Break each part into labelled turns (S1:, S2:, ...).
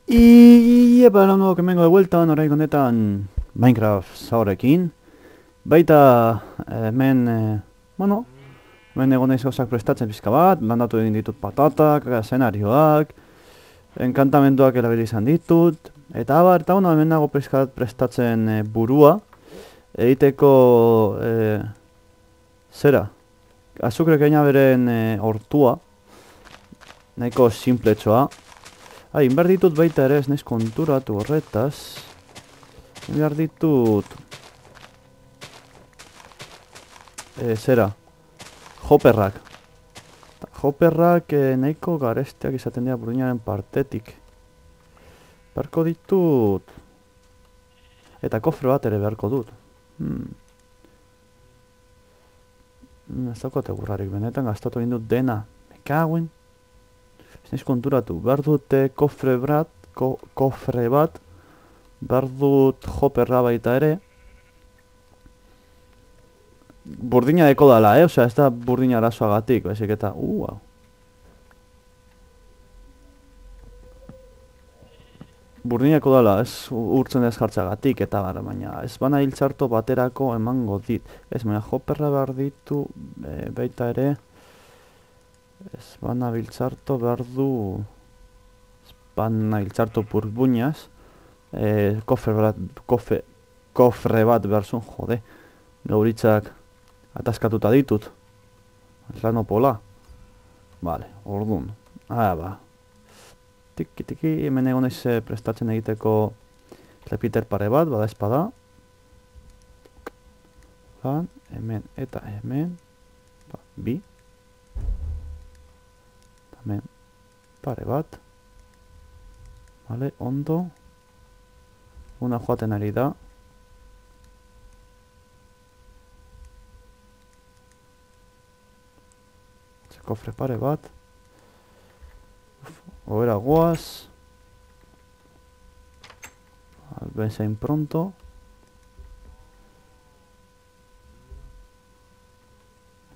S1: Epa, nuevo que vengo de vuelta, orain honetan Minecraft zahorekin. Baita, bueno, hemen egon naiz gauzak prestatzen pizka bat, landatu egin ditut patatak, zenarioak, enkantamenduak erabili izan ditut, eta abar, eta hemen nago pizka bat prestatzen burua, egiteko, zera, azukrek gaina beren hortua, nahiko simpletxoa. Behar ditut baita ere, ez naiz konturatu horretaz. Behar ditut... zera. Hopperrak. Hopperrak nahiko garestiak izaten dira burdinaren partetik. Beharko ditut... Eta kofre bat ere beharko dut. Ez daukate gurrarik, benetan gastatu egin dut dena. Mekaguen. Ez naiz konturatu, behar dute kofre bat, behar dut hopperra baita ere. Burdina deko dala, osea, ez da burdina arazoagatik, baizik eta, Burdina deko dala, ez urtzen ez jartzagatik, eta baina ez bana hiltzarto baterako emango dit. Ez, baina hopperra behar ditu, baita ere, ez bana biltzarto behar du... Ez bana biltzarto burbuñaz. Kofre bat behar zuen, jode. Gauritzak ataskatuta ditut. Lano pola. Vale, orduan. Tiki, hemen egon ez prestatzen egiteko repeater pare bat, bada espada. Hemen eta hemen. Bi. Hemen pare bat. Vale, ondo. Una joaten ari da. Kofre pare bat. Ohera goaz. Bezain pronto.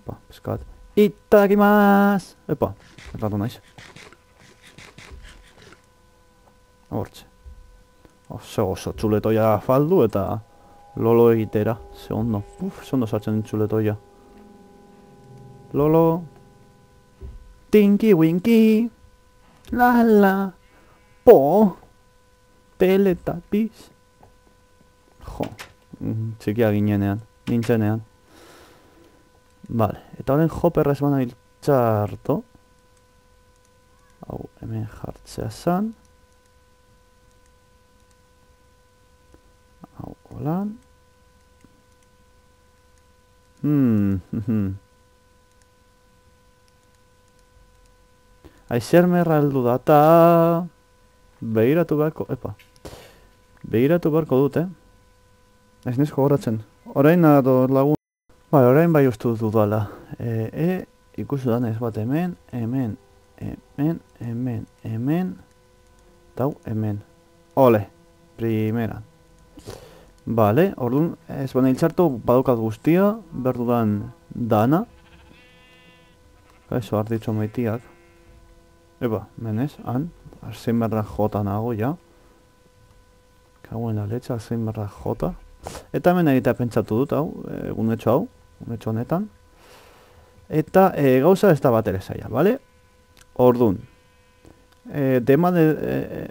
S1: Peskat. Itadakimasu! Epa, erratu naiz. Hortxe. Oso txuletoia faldu eta lolo egitera. Ze ondo. Ze ondo sartzen txuletoia. Lolo. Tinky winky. La. Po. Teletubbies. Jo. Txikia ginenean. Nintzenean. Vale, eta horren hopperra ez bana biltzarto. Hau, hemen jartzea zan. Hau, holan. Aizermerra heldu da, eta... Begiratu beharko, Begiratu beharko dut, Ez nizko goratzen. Orain nato lagun. Orain bai ustu dudala. Ikusi da naiz bat hemen. Tau, hemen. Ole, primera. Vale, orduan, ez bana hiltzartu badukat guztia, berdudan dana. Eso, arditxo maitiak. Menez, arzein berra jota nago, ja. Kagoen la leche, arzein berra jota. Eta hemen egitea pentsatu dut, hau, egunetxo honetan. Eta gauza ez da bat ere zaila, bale? Orduan, dema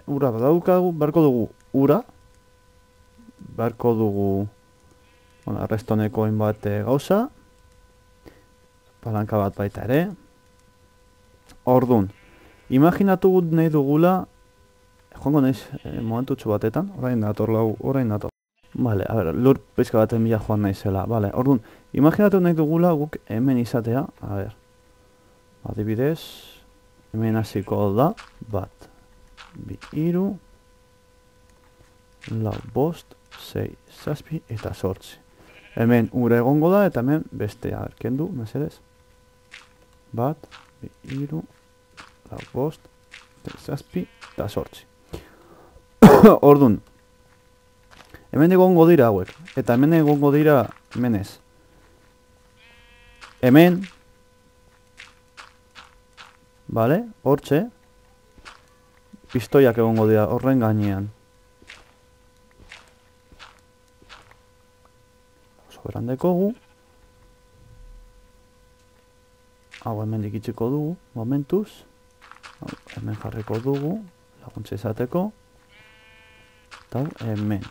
S1: ura badaukagu, beharko dugu ura. Beharko dugu, arrestoneko hainbat gauza. Palanka bat baita ere. Orduan, imaginatu nahi dugula, joango naiz momentutxo batetan, orain dator. Vale, a ver, lur pizka baten bila joan naizela. Vale, orduan, imaginatu nahi dugula guk hemen izatea. A ver, adibidez, hemen hasiko da, bat, bi, iru, lau, bost, sei, zazpi, eta zortzi. Hemen ura egongo da, eta hemen beste, a ver, kendu, mesedez. Bat, bi, iru, lau, bost, zazpi, eta zortzi. Orduan, hemen egongo dira hauek, eta hemen egongo dira hemenez. Hemen, Vale, hortxe. pistoiak egongo dira horren gainean. Soberan dekogu. Hau hemen ikitziko dugu, momentuz. Hau, hemen jarriko dugu, laguntza izateko. Eta hemen.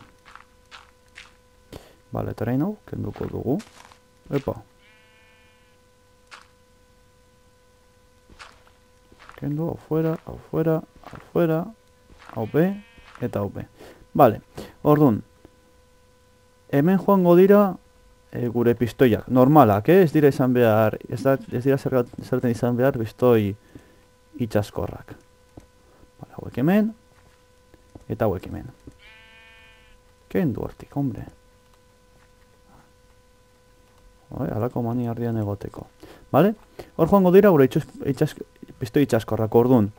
S1: Bale, eta orain hau, kenduko dugu. Epa. Kendu, hau fuera, hau fuera, hau fuera, hau B, eta hau B. Bale, orduan. Hemen joango dira gure pistoiak. Normalak, ez dira izan behar, ez dira zerten izan behar pistoi itxaskorrak. Bale, hauek hemen, eta hauek hemen. Kendu hortik, hombre. Alako mani ardian egoteko. Bale? Hor joango dira gure pistoi itxaskorrak orduan.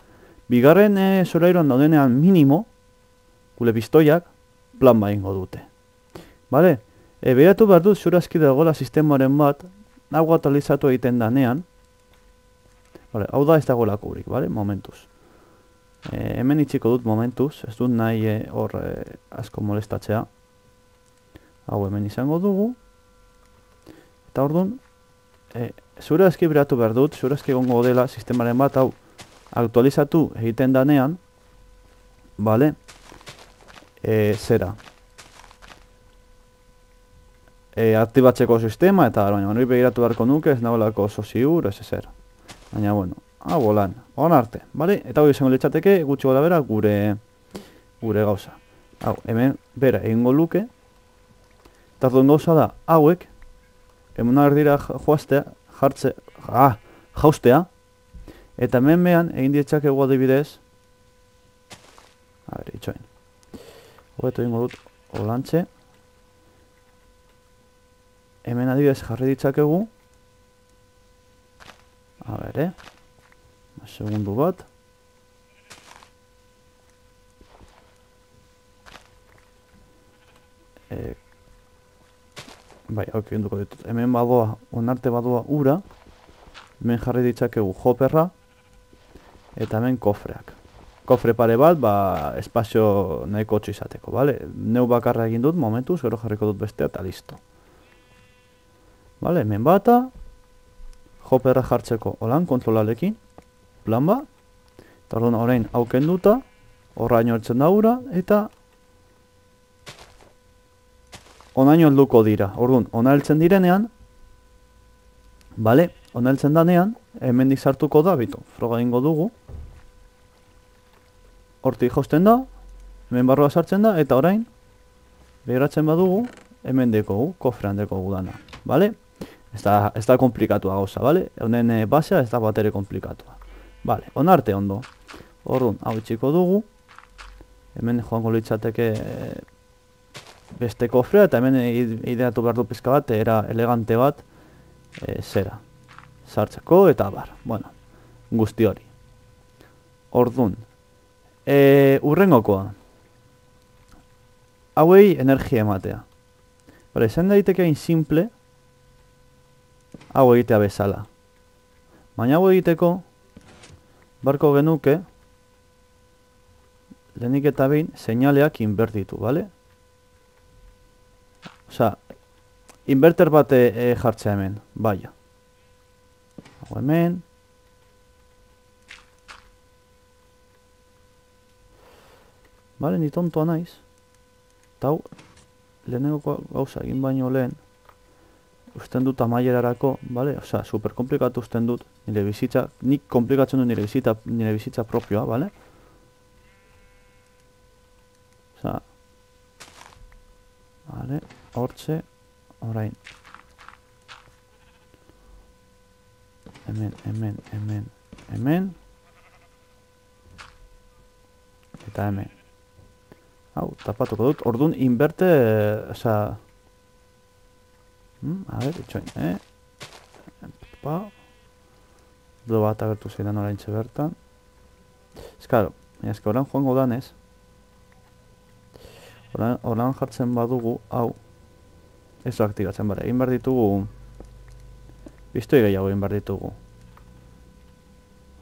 S1: Bigarren solairuan daudenean minimo, gure pistoiak, plan ingo dute. Bale? Behatu behar dut zurazki dagoela sistemaren bat, hau atalizatu egiten danean. Bale, hau da ez dagoela kubrik, bale? Momentuz. Hemen itxiko dut momentuz, ez dut nahi hor asko molestatzea. Hau hemen izango dugu. Eta orduan, zurazki beratu behar dut, zurazki egongo dela sistemaren bat, hau aktualizatu egiten danean, bale? Zera. Aktibatzeko sistema, eta baina hori begiratu beharko nuke, ez nagoelako oso ziur, ez ezer. Baina, bueno, hau bolan, hon arte, bale? Eta hori izango litzateke, gutxi gola bera, gure gauza. Hau, hemen, bera, egingo luke, eta duen gauza da, hauek, hemen erdira jaustea, eta hemen behan, egin dietxak egu adibidez, a ber, itxoin. Hobeto egingo dut, holantxe, hemen adibidez jarri ditzakegu. A ber, segundu bat. Bai, hau kenduko ditut. Hemen badoa, onarte badoa ura. Hemen jarri ditzakegu hopperra. Eta hemen kofreak. Kofre pare bat, espazio nahiko otxo izateko, bale? Neu bakarra egin dut momentuz, gero jarriko dut bestea eta listo. Bale, hemen bata, hopperra jartzeko holan kontrolalekin, plan ba, eta orduan orain hau kenduta, horraino heltzen da ura, eta onaino helduko dira. Orduan, ona heltzen direnean, bale, ona heltzen danean, hemendik sartuko da, bitu, froga egingo dugu, hortik jausten da, hemen barroa sartzen da, eta orain, begiratzen badugu, hemen dekogu, kofrean dekogu dana, bale? Ez da komplikatua gauza, bale? Honen basea ez da bat ere komplikatua. Bale, onarte ondo. Orduan, hau itxiko dugu. Hemen joango litzateke beste kofrea, eta hemen ideatu behar du pizka bat, era elegante bat, zera. Sartzeko eta bar. Bueno, guzti hori. Orduan, urrengokoa. Hauei energia ematea. Bale, zen daiteke hain simple, hau egitea bezala. Baina hau egiteko, barko genuke, lehenik eta behin, seinaleak inbertitu, bale? Osa, inverter bat jartzea hemen, baia. Hau hemen. Bale, ni tontoa naiz. Eta hau, lehenengo gauza egin baino lehen, usten dut amaierarako, bale? Osa, super komplikatu usten dut nire bizitza, nik komplikatzen dut nire bizitza propioa, bale? Osa, bale, hortze, orain. Hemen. Eta hemen. Hau, tapatuko dut, orduan inberte, osa, a ber, itxoin, Dudo bat agertu ziren orain bertan. Ez karo, orain joango danez. Orain jartzen badugu, hau. Ez du aktibatzen, bare, egin behar ditugu. Pistoi gehiago egin behar ditugu.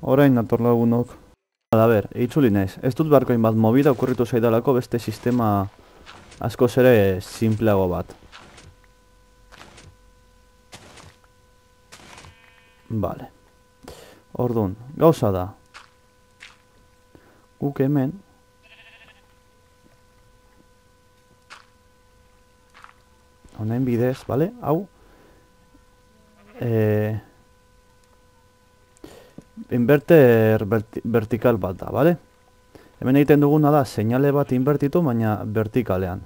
S1: Orain nator lagunok. A ber, itzuli naiz. Ez dut beharko bat movida okurritu zaidalako beste sistema askoz ere simpleago bat. Vale. Orduan, gauza da. Guk hemen honen bidez, bale? Hau inverter vertikal bat da, bale? Hemen egiten duguna da seinale bat invertitu, baina vertikalean.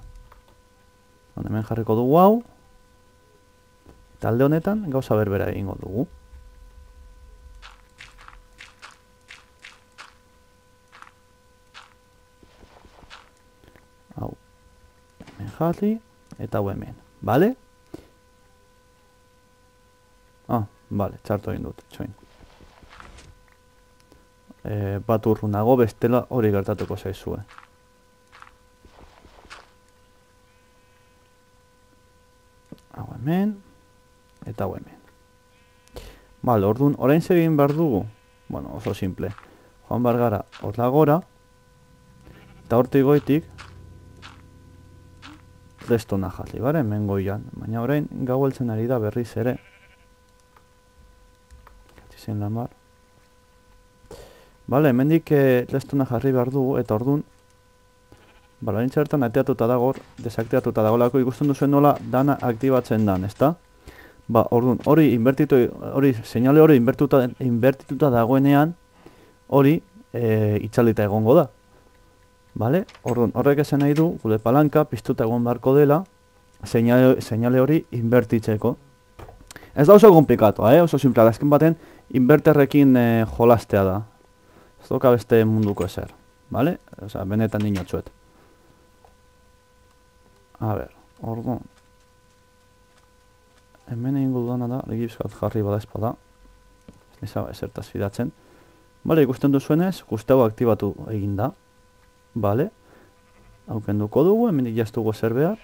S1: Hemen jarriko dugu hau. Talde honetan gauza berbera egingo dugu. Hau. Hemen jarri eta hau hemen, bale? Bale, txartu egin dut, txoin. Bat urrunago bestela hori gertatuko zaizue. Hau hemen, eta hau hemen. Bale, orduan, orain zer egin behar dugu? Bueno, oso simple. Joan behar gara, horla gora, eta hortik goitik, redstone jarri, bale, hemen goian. Baina orain, gau heltzen ari da berriz ere. Zen lamar. Bale, hemendik redstone jarri behar dugu, eta orduan, bale, hain txertan aktivatuta dago, desaktibatuta dagolako ikusten duzuen nola dana aktibatzen dan, ezta? Ba, orduan, seinale hori invertituta dagoenean, hori itzalita egongo da. Bale, orduan, horrek esan nahi du, gure palanka piztuta egon beharko dela, seinale hori invertitzeko. Ez da oso komplikatu, oso simple, azken baten, inverterrekin jolastea da. Ez doka beste munduko ezer, bale? Osa, benetan dinotzuet. A ber, orduan. Hemen egin dudana da, legibizkat jarri bada espada. Ez nizaba ezertaz fidatzen. Bale, ikusten duzuenez, guztiago aktibatu egin da. Bale? Hau kenduko dugu, hemen jaztugu zer behar.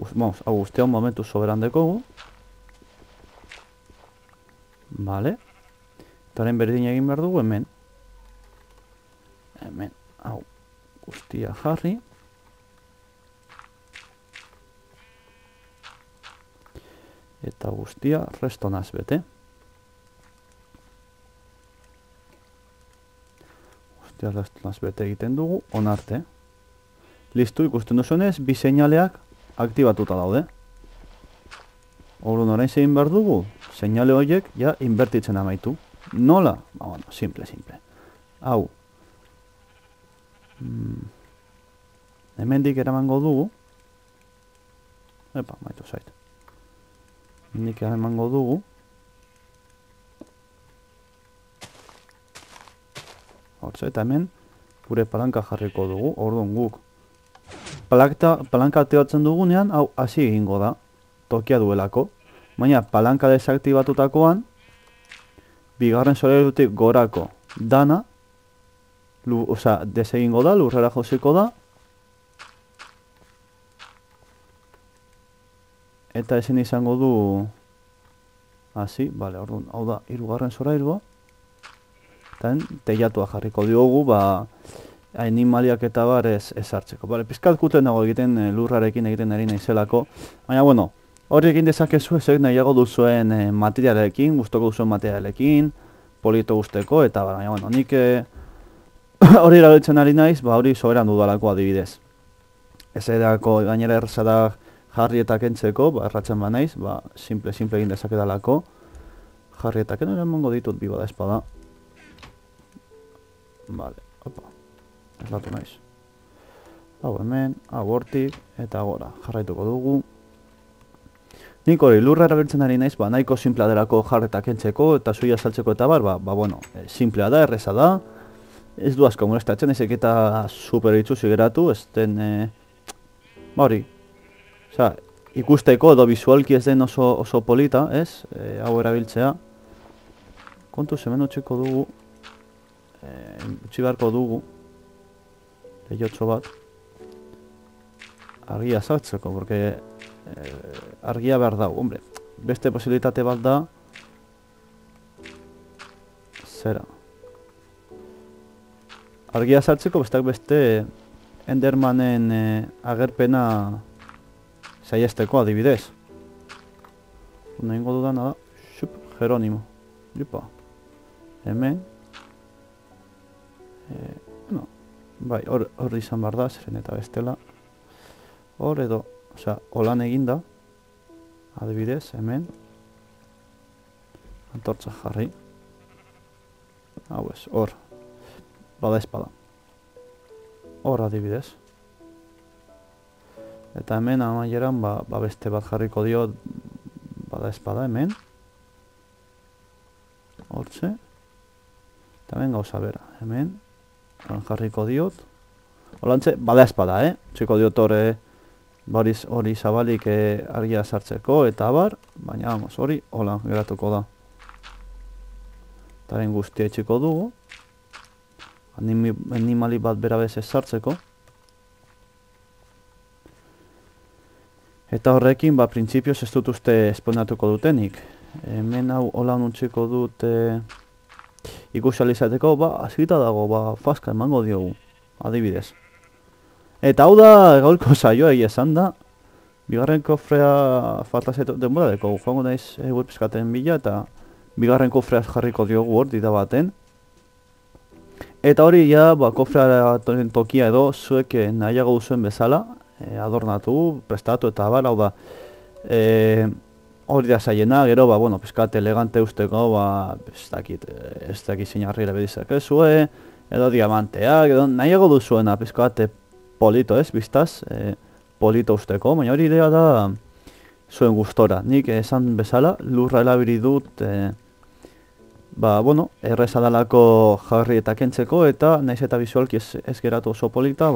S1: Hau guztiago momentu soberan dekogu. Bale. Taren berdin egin behar dugu hemen. Hemen, hau guztia jarri. Eta guztia restonaz bete. Guztia restonaz bete egiten dugu, onarte. Listu, ikusten duzuenez, bi seinaleak aktibatuta daude. Orduan orain zein behar dugu, seinale horiek ja invertitzen amaitu. Nola? Ba, bueno, simple. Hau. Hemendik eramango dugu. Epa, maitu zait. Hemendik eramango dugu. Hortza, eta hemen gure palanka jarriko dugu. Orduan guk palanka aktibatzen dugunean, hau hasi egingo da. Tokia duelako. Baina palanka desaktibatutakoan, bigarren solairutik gorako dana, desegingo da, lurrera josiko da. Eta ezin izango du, hasi, bale, orduan, hau da, hirugarren solairua. Eta teilatua jarriko diogu, ba, animaliak eta bar ez hartzeko. Bale, pizkat guten dago egiten lurrarekin egiten ari naizelako. Baina, bueno, hori egin dezakezu ezek nahiago duzuen materialekin, guztoko duzuen materialekin, polito guzteko, eta baina, bueno, nik hori erabiltzen ari naiz, ba hori soberan dudalako adibidez. Ez edako gainera errazada jarri eta kentzeko, ba erratzen ba naiz, ba simple egin dezakedalako. Jarri eta kentzen emango ditut bi bada espada. Vale, opa, ez latu naiz. Hau hemen, hau hortik, eta gora, jarraituko dugu. Nik hori lurra erabiltzen ari naiz, ba nahiko simplea delako jarreta kentzeko eta zuia saltzeko eta bar, ba bueno, simplea da, erreza da. Ez du asko molestatzen, ezek eta super itxusi geratu, ez den, ba hori. Osa, ikusteko edo visualki ez den oso polita, ez? Hau erabiltzea. Kontuz hemen utxiko dugu, utxi beharko dugu, lehiotxo bat, argia saltzeko, porque argia behar dago, hombre, beste posibilitate bat da, zera, argia sartzeko besteak beste Endermanen agerpena saiesteko adibidez. Nahingo dudana da, Jeronimo. Jupa. Hemen. Bueno, bai, hor izan behar da, zeren eta bestela. Hor edo, osea, holan eginda. Adibidez, hemen. Antortza jarri. Hau ez, hor. Bada espada. Hor adibidez. Eta hemen amaieran beste bat jarriko dio bada espada hemen. Hortze. Eta hemen gauza bera. Hemen. Jarriko diot. Holantze, bada espada, Txiko diot hori zabalik argia sartzeko eta abar. Baina, vamos, hori holan geratuko da. Eta hemen guztia txiko dugu. Animali bat bera bez ez sartzeko. Eta horrekin, printzipioz ez dut uste esponatuko dutenik. Hemen hau hola nuntziko dut ikusalizateko, azita dago, faska emango diogu, adibidez. Eta hau da gaurko saioa egia esan da. Bigarren kofrea faltazetu denbora deko, joango naiz webskaten bila eta bigarren kofrea jarriko diogu hor, dida baten. Eta hori ja, kofrearen tokia edo zuek nahiago duzuen bezala, adornatu, prestatu eta abar, hau da, hori da zaiena, gero, pizkat elegante usteko, ez dakit zein harri lebedizak ezue, edo diamanteak, edo nahiago duzuena, pizkat polito ez, biztaz, polito usteko, baina hori idea da zuen gustora. Nik esan bezala, lurra elabiri dut, erreza dalako jarri eta kentzeko, eta naiz eta bizualki ez geratu oso polita,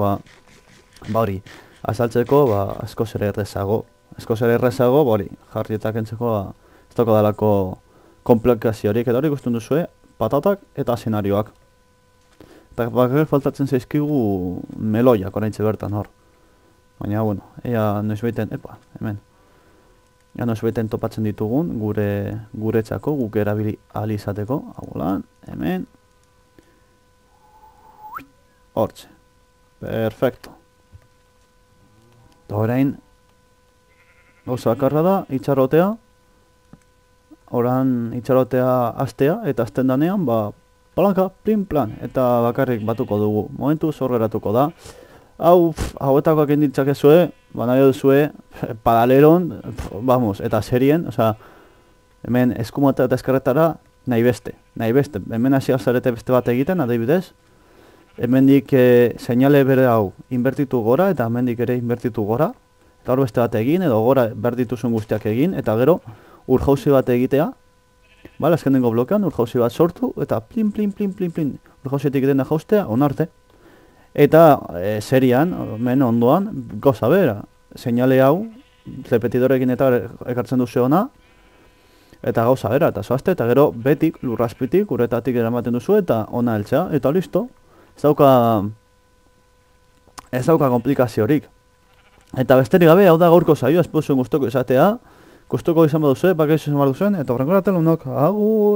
S1: hori, azaltzeko, askoz ere errezago. Askoz ere errezago, hori, jarri eta kentzeko, ez dako dalako komplikaziorik, eta hori guztun duzue, patatak eta zenarioak. Eta bakar faltatzen zaizkigu meloiak oraintze bertan hor. Baina, ea noizbeiten, hemen. Ea noizbeiten topatzen ditugun, guretzako, guk erabili alizateko. Hau lan, hemen. Hortze. Perfecto. Eta orain, gauza bakarra da, itxarotea. Horan itxarotea astea, eta azten danean, palanka, plin plan, eta bakarrik batuko dugu. Momentu zor geratuko da. Hauetakoak enditzak ezue, nahi duzue, padaleron, eta serien, hemen eskumata eta eskarretara, nahi beste. Hemen hasi zarete beste bat egiten, adibidez. Hemendik seinale bere hau inbertitu gora, eta hemendik ere inbertitu gora. Eta hor beste bat egin, edo gora berdituzun guztiak egin, eta gero urjauzi bat egitea. Azkenengo blokean urjauzi bat sortu, eta plin. Urjauzitik dena jaustea, onarte. Eta serian, men ondoan, goza bera. Seinale hau, repetidorekin eta ekartzen duzu ona. Eta gauza bera, eta zoazte, eta gero betik, lurrazpitik, uretatik eramaten duzu, eta ona heltzea, eta listo. Ez dauka komplikaziorik. Eta besterik gabe, hau da gaurko saioa, espuzuen guztoko izatea. Guztoko izan baduzu, bakaizu izan baduzuen, eta horrengo ratel unok, agur!